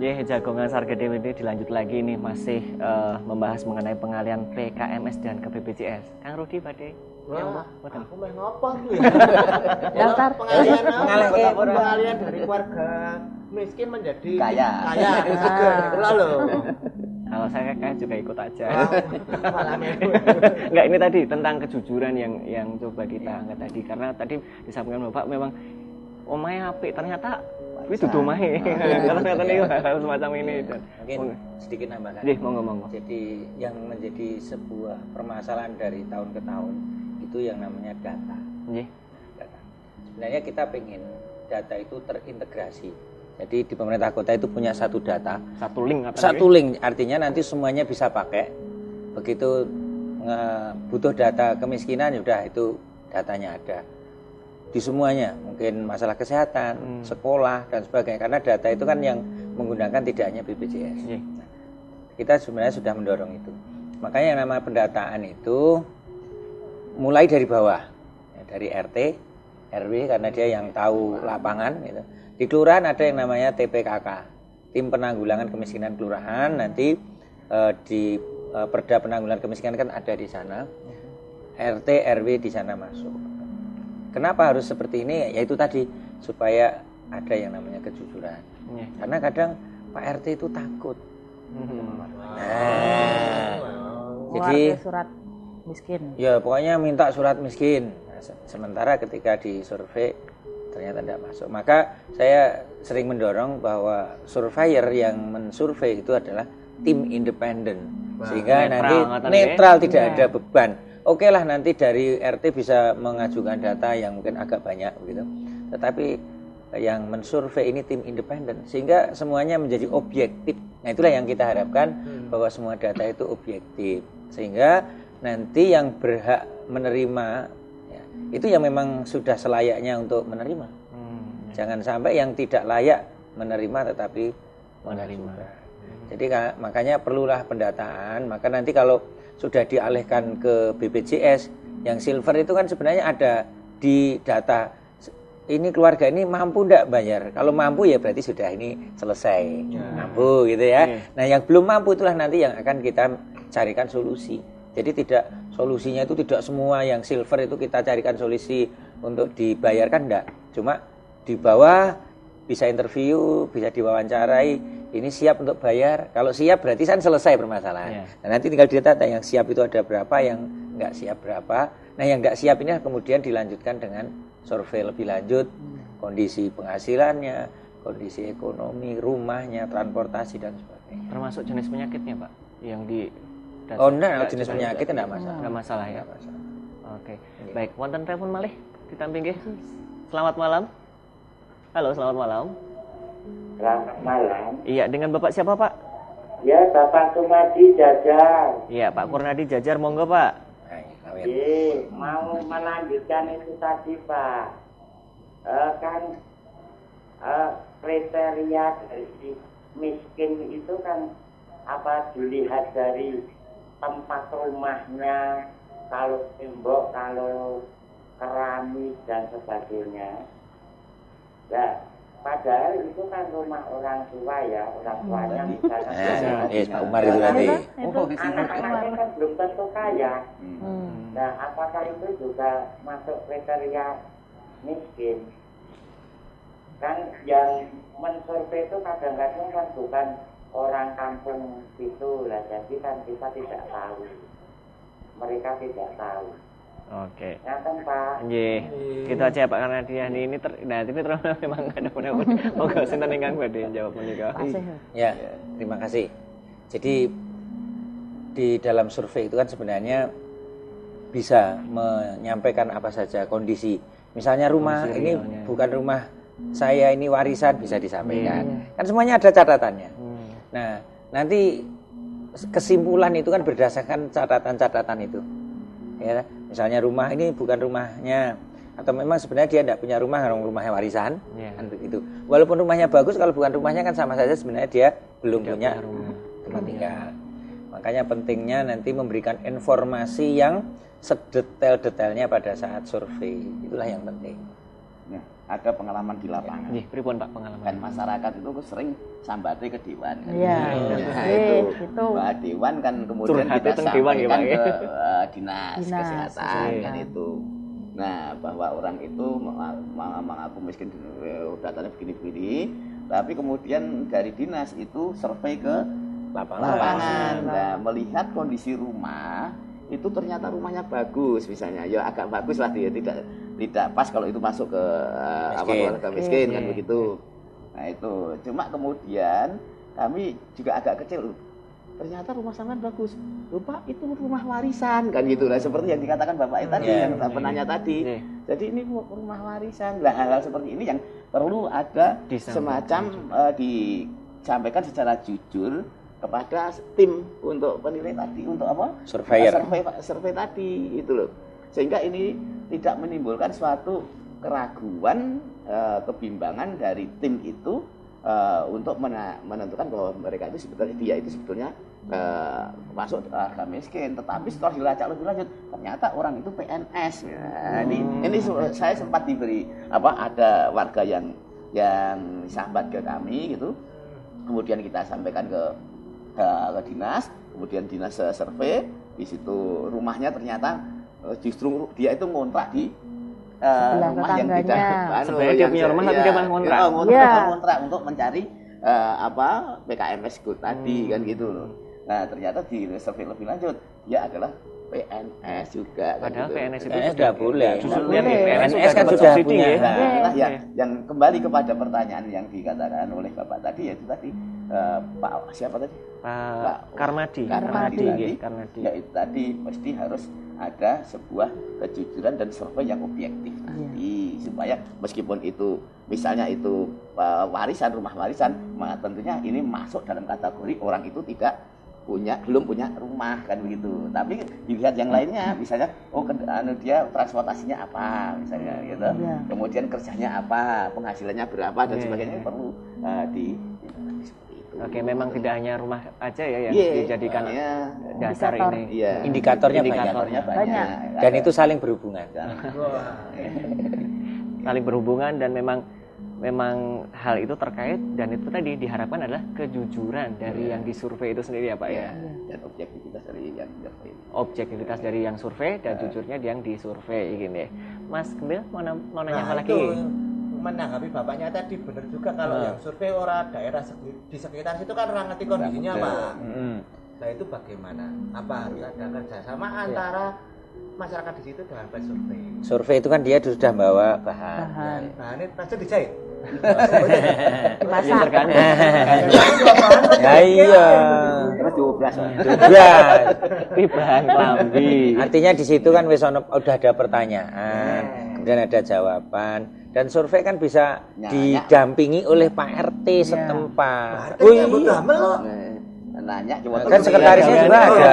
Ya, Jagongan Sargede ini dilanjut lagi nih, masih membahas mengenai pengalian PKMS dan ke BPJS. Kang Rudi badhe. Wah, aku meh ngopo tuh ya. Daftar Pengalian dari keluarga miskin menjadi kaya. Loh. Kalau saya kayak juga ikut aja. Malah Enggak, ini tadi tentang kejujuran yang coba kita angkat tadi, karena tadi disampaikan Bapak memang omahe apik, ternyata kuwi dudu omahe. Ternyata niku hal semacam ini. Mungkin sedikit nambahkan. Nggih, monggo. Jadi yang menjadi sebuah permasalahan dari tahun ke tahun itu yang namanya data. Nggih. Data. Sebenarnya kita pengen data itu terintegrasi. Jadi di pemerintah kota itu punya satu data, Satu link artinya nanti semuanya bisa pakai. Begitu butuh data kemiskinan, sudah itu datanya ada di semuanya, mungkin masalah kesehatan, sekolah dan sebagainya. Karena data itu kan yang menggunakan tidak hanya BPJS. Nah, kita sebenarnya sudah mendorong itu. Makanya yang namanya pendataan itu mulai dari bawah, ya, dari RT, RW, karena dia yang tahu lapangan. Gitu. Di kelurahan ada yang namanya TPKK, tim penanggulangan kemiskinan kelurahan. Nanti di Perda penanggulangan kemiskinan kan ada di sana, RT, RW di sana masuk. Kenapa harus seperti ini? Yaitu tadi supaya ada yang namanya kejujuran. Karena kadang Pak RT itu takut. Jadi surat miskin. Ya pokoknya minta surat miskin. Nah, sementara ketika di survei ternyata tidak masuk. Maka saya sering mendorong bahwa surveyor yang mensurvei itu adalah tim independen, sehingga netral, tidak ada beban. Oke lah, nanti dari RT bisa mengajukan data yang mungkin agak banyak gitu. Tetapi yang mensurvei ini tim independen, sehingga semuanya menjadi objektif. Nah itulah yang kita harapkan, bahwa semua data itu objektif, sehingga nanti yang berhak menerima ya, itu yang memang sudah selayaknya untuk menerima. Jangan sampai yang tidak layak menerima tetapi menerima. Jadi makanya perlulah pendataan. Maka nanti kalau sudah dialihkan ke BPJS, yang silver itu kan sebenarnya ada di data. Ini keluarga ini mampu enggak bayar? Kalau mampu ya berarti sudah ini selesai. Mampu gitu ya. Nah yang belum mampu itulah nanti yang akan kita carikan solusi. Jadi solusinya itu tidak semua yang silver itu kita carikan solusi untuk dibayarkan, enggak. Cuma di bawah bisa interview, bisa diwawancarai, ini siap untuk bayar. Kalau siap berarti kan selesai permasalahan. Nah, nanti tinggal ditata yang siap itu ada berapa, yang enggak siap berapa. Nah yang enggak siap ini kemudian dilanjutkan dengan survei lebih lanjut, kondisi penghasilannya, kondisi ekonomi, rumahnya, transportasi dan sebagainya. Termasuk jenis penyakitnya, Pak, yang di data. Oh enggak, jenis penyakit enggak masalah. Enggak masalah ya. Enggak masalah. Oke. Baik, wonten telepon malih ditampi nggih. Selamat malam. Halo, selamat malam. Selamat malam. Iya, dengan Bapak siapa, Pak? Ya, Bapak Kumadi Jajar. Iya, Pak Kurnadi Jajar, monggo, Pak. Mau melanjutkan itu tadi, Pak. Kriteria dari miskin itu kan apa dilihat dari tempat rumahnya, kalau tembok, kalau keramik dan sebagainya. Nah, padahal itu kan rumah orang tua ya, orang tuanya misalnya. Pak Umar itu tadi. Anak-anaknya kan belum tentu kaya. Nah, apakah itu juga masuk kriteria miskin? Kan yang mensurvei itu kadang-kadang kan bukan orang kampung situ lah, jadi kan kita tidak tahu. Mereka tidak tahu. Oke. Ngaten, Pak. Nggih. Gitu aja Pak, karena dia ini terus memang ada pun. Moga sinten ingkang badhe jawab menika. Ya, terima kasih. Jadi di dalam survei itu kan sebenarnya bisa menyampaikan apa saja kondisi. Misalnya rumah kondisi ini realnya. Bukan rumah saya, ini warisan, bisa disampaikan. Kan semuanya ada catatannya. Nah, nanti kesimpulan itu kan berdasarkan catatan-catatan itu. Ya, misalnya rumah ini bukan rumahnya, atau memang sebenarnya dia tidak punya rumah, rumahnya warisan, kan begitu. Walaupun rumahnya bagus, kalau bukan rumahnya kan sama saja sebenarnya dia belum punya tempat tinggal. Makanya pentingnya nanti memberikan informasi yang sedetail-detailnya pada saat survei, itulah yang penting. Nah, ada pengalaman di lapangan. Nggih, pripun Pak pengalaman? Kan masyarakat itu sering sambate ke dewan. Kan? Iya. Nah, Itu. Nah, dewan kan kemudian Curhat kita teng dewan ya, sampaikan Pak, ya. ke dinas Dinas kesehatan kesehatan. kan itu. Nah, bahwa orang itu mengaku miskin datanya begini-begini, tapi kemudian dari dinas itu survei ke lapangan. Nah, melihat kondisi rumah itu ternyata rumahnya bagus misalnya, ya agak bagus lah dia tidak pas kalau itu masuk ke keluarga miskin kan begitu. Nah itu cuma kemudian kami juga agak kecil, ternyata rumah sampean bagus, lupa itu rumah warisan kan gitu lah, seperti yang dikatakan bapak tadi yang penanya tadi. Jadi ini rumah warisan lah, hal-hal seperti ini yang perlu ada semacam disampaikan secara jujur kepada tim untuk penilai tadi, untuk apa? Survei tadi itu loh. Sehingga ini tidak menimbulkan suatu keraguan, kebimbangan dari tim itu untuk menentukan bahwa mereka itu sebetulnya masuk keluarga miskin. Tetapi setelah dilacak lebih lanjut, ternyata orang itu PNS. Nah, ini saya sempat diberi ada warga yang sambat ke kami gitu. Kemudian kita sampaikan ke dinas, kemudian dinas survei, di situ rumahnya ternyata justru dia itu ngontrak di rumah yang tidak sebenarnya dia punya rumah tapi dia malah ngontrak untuk mencari PKMS Good tadi kan gitu loh. Nah ternyata di survei lebih lanjut dia adalah PNS juga. Padahal gitu. PNS itu sudah boleh. PNS kan sudah punya. Yang kembali kepada pertanyaan yang dikatakan oleh Bapak tadi, yaitu tadi Pak siapa tadi? Pak Karmadi. Ya itu tadi mesti harus ada sebuah kejujuran dan survei yang objektif tadi, supaya meskipun itu misalnya itu rumah warisan, tentunya ini masuk dalam kategori orang itu belum punya rumah kan begitu. Tapi dilihat yang lainnya, misalnya dia transportasinya apa misalnya gitu. Kemudian kerjanya apa, penghasilannya berapa dan sebagainya perlu seperti itu. Oke, memang tidak hanya rumah aja ya yang dijadikan dasar ini. Indikatornya banyak. Dan itu saling berhubungan. Saling berhubungan dan memang hal itu terkait, dan itu tadi diharapkan adalah kejujuran dari yang disurvei itu sendiri ya Pak ya. Dan objektivitas dari yang disurvei. Objektivitas dari yang survei dan jujurnya yang disurvei gini. Mas Gembil mau nanya apa lagi? Menanggapi bapaknya tadi benar juga kalau yang survei orang daerah di sekitar situ kan orang ngerti kondisinya Pak. Nah itu bagaimana? Apa harus ada kerjasama antara masyarakat di situ dengan survei? Survei itu kan dia sudah bawa bahan. Bahannya langsung dijahit. Dimasak. Ya iya. Terus 12. Bahan klambi. Artinya di situ kan udah ada pertanyaan, kemudian ada jawaban, dan survei kan bisa didampingi oleh Pak RT setempat. Nanya kan sekretarisnya juga ada.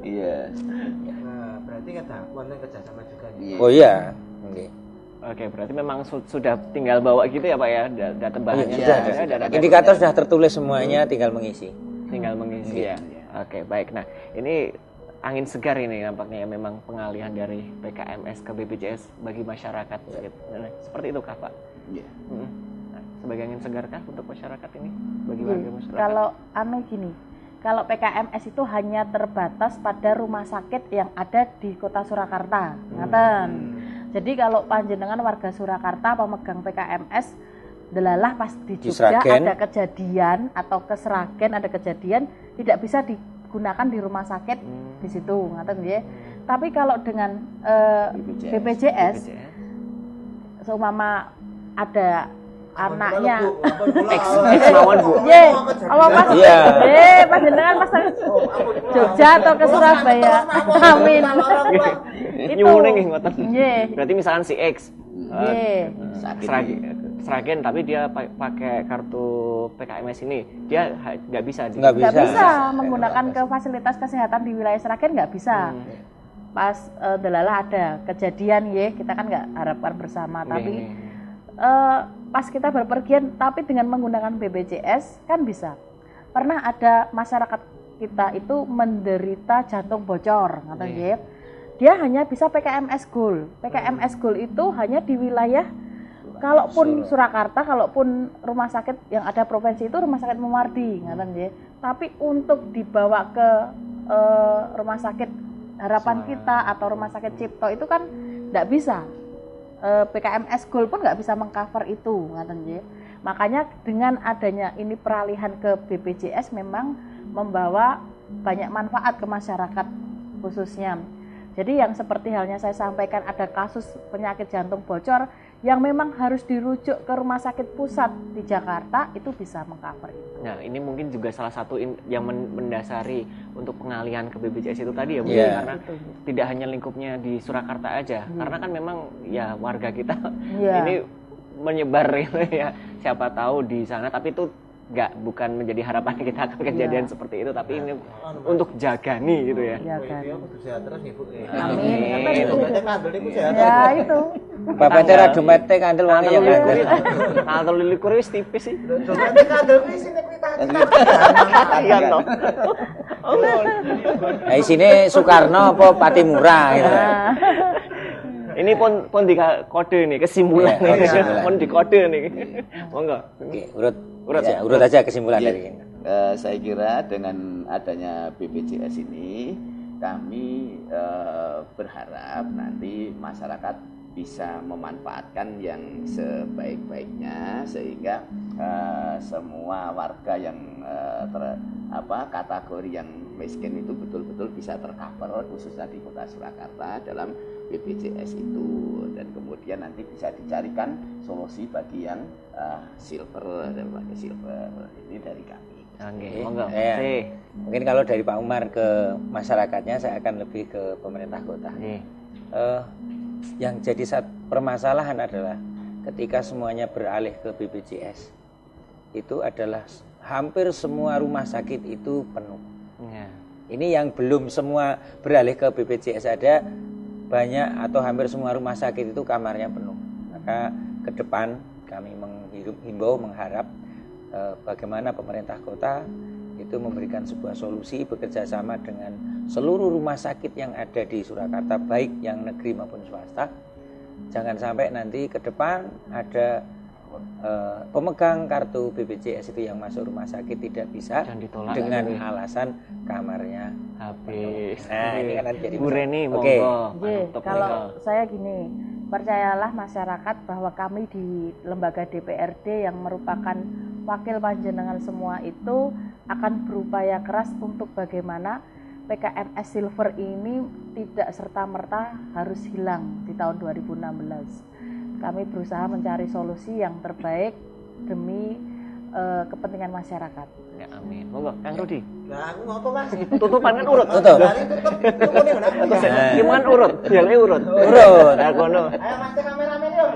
Iya. Berarti kita kerjasama juga nih. Oh iya. Oke, berarti memang sudah tinggal bawa gitu ya Pak ya, data bahannya. Indikator sudah tertulis semuanya, tinggal mengisi. Ya. Oke, baik. Nah, ini angin segar ini nampaknya ya, memang pengalihan dari PKMS ke BPJS bagi masyarakat. Nah, seperti itu kah Pak? Iya. Nah, sebagai angin segar kah untuk masyarakat ini bagi warga masyarakat? Kalau gini, kalau PKMS itu hanya terbatas pada rumah sakit yang ada di Kota Surakarta, ngaten. Jadi kalau panjenengan warga Surakarta pemegang PKMS, delalah pas di Jogja ada kejadian atau ke Sragen ada kejadian, tidak bisa digunakan di rumah sakit di situ, ngaten nggih. Tapi kalau dengan BPJS, seumpama ada anaknya mawon Bu. Nggih, apa Mas? Panjenengan pas Jogja atau ke Surabaya. Amin. Nyuwun nggih ngoten. Nggih. Berarti misalkan si X Nggih. Sragen tapi dia pakai kartu PKMS ini, dia nggak bisa menggunakan ke fasilitas kesehatan di wilayah Sragen, nggak bisa. Pas delalah ada kejadian kita kan nggak harapkan bersama, tapi pas kita berpergian tapi dengan menggunakan BPJS kan bisa. Pernah ada masyarakat kita itu menderita jantung bocor, ngaten nggih. dia hanya bisa PKMS Gold. PKMS Gold itu hanya di wilayah, kalaupun Surakarta, kalaupun rumah sakit yang ada provinsi itu rumah sakit Muwardi, ngaten nggih. Tapi untuk dibawa ke rumah sakit Harapan Kita atau rumah sakit Cipto itu kan tidak bisa. PKMS Gold pun nggak bisa mengcover itu, ngaten nggih. Makanya dengan adanya ini peralihan ke BPJS memang membawa banyak manfaat ke masyarakat khususnya. Jadi yang seperti halnya saya sampaikan, ada kasus penyakit jantung bocor yang memang harus dirujuk ke rumah sakit pusat di Jakarta, itu bisa mengcover itu. Nah, ini mungkin juga salah satu yang mendasari untuk pengalihan ke BPJS itu tadi ya Bu, karena tidak hanya lingkupnya di Surakarta aja, karena kan memang ya warga kita ini menyebar gitu ya, siapa tahu di sana, tapi itu bukan menjadi harapan kita akan kejadian seperti itu, tapi ini untuk jagani gitu ya. Jagani. Sehat terus nih Bu. Amin. Berarti kandel niku sehat. Ya itu. Bapak tera domete kandel wong ya. Kalau likur wis tipis sih. Berarti kandel wis sing kita. Iya toh. Nah, isine Soekarno apa Patimura gitu. Ini pun di kode nih kesimpulan nih. Pun di kode nih. Monggo. Oke, urut aja kesimpulan dari ini. Saya kira dengan adanya BPJS ini kami berharap nanti masyarakat bisa memanfaatkan yang sebaik-baiknya sehingga semua warga yang kategori yang miskin itu betul-betul bisa tercover khususnya di Kota Surakarta dalam BPJS itu, dan kemudian nanti bisa dicarikan solusi bagi yang silver ini dari kami. Oke, monggo. Mungkin kalau dari Pak Umar ke masyarakatnya, saya akan lebih ke pemerintah kota. Yang jadi permasalahan adalah ketika semuanya beralih ke BPJS, itu adalah hampir semua rumah sakit itu penuh. Ini yang belum semua beralih ke BPJS ada, banyak atau hampir semua rumah sakit itu kamarnya penuh. Maka ke depan kami mengharap bagaimana pemerintah kota itu memberikan sebuah solusi bekerja sama dengan seluruh rumah sakit yang ada di Surakarta, baik yang negeri maupun swasta. Jangan sampai nanti ke depan ada pemegang kartu BPJS itu yang masuk rumah sakit tidak bisa dengan alasan kamarnya habis. Nah, ini kan jadi Bu Reni, monggo. Kalau saya gini, percayalah masyarakat bahwa kami di lembaga DPRD yang merupakan wakil panjenengan semua itu akan berupaya keras untuk bagaimana PKMS Silver ini tidak serta-merta harus hilang di tahun 2016. Kami berusaha mencari solusi yang terbaik demi kepentingan masyarakat. Ya, amin. Monggo, Kang Rudi. Lah aku ngopo Mas? Tutupan kan urut. Tutup. Gimana urut? Jale urut. Nah, kono. Ayo Mas kameramen yo.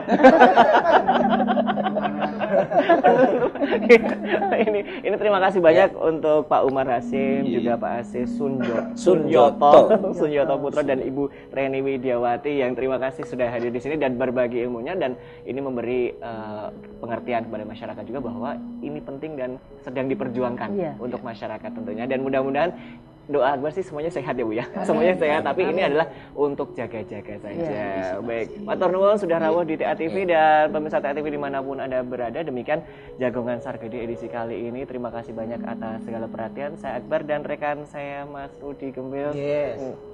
ini terima kasih banyak untuk Pak Umar Hasim, juga Pak Asis Sunyoto Putra dan Ibu Reni Widiawati yang terima kasih sudah hadir di sini dan berbagi ilmunya, dan ini memberi pengertian kepada masyarakat juga bahwa ini penting dan sedang diperjuangkan untuk masyarakat tentunya, dan mudah-mudahan doa Akbar sih semuanya sehat ya Bu ya. Semuanya sehat, tapi ini adalah untuk jaga-jaga saja. Baik, matur nuwun sudah rawuh di TA TV dan pemirsa TA TV dimanapun Anda berada. Demikian Jagongan Sargedi edisi kali ini. Terima kasih banyak atas segala perhatian. Saya Akbar dan rekan saya Mas Rudi Gembil.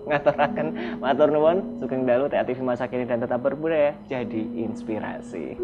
Ngaturaken matur nuwun, sugeng dalu TA TV masa kini dan tetap berbudaya jadi inspirasi.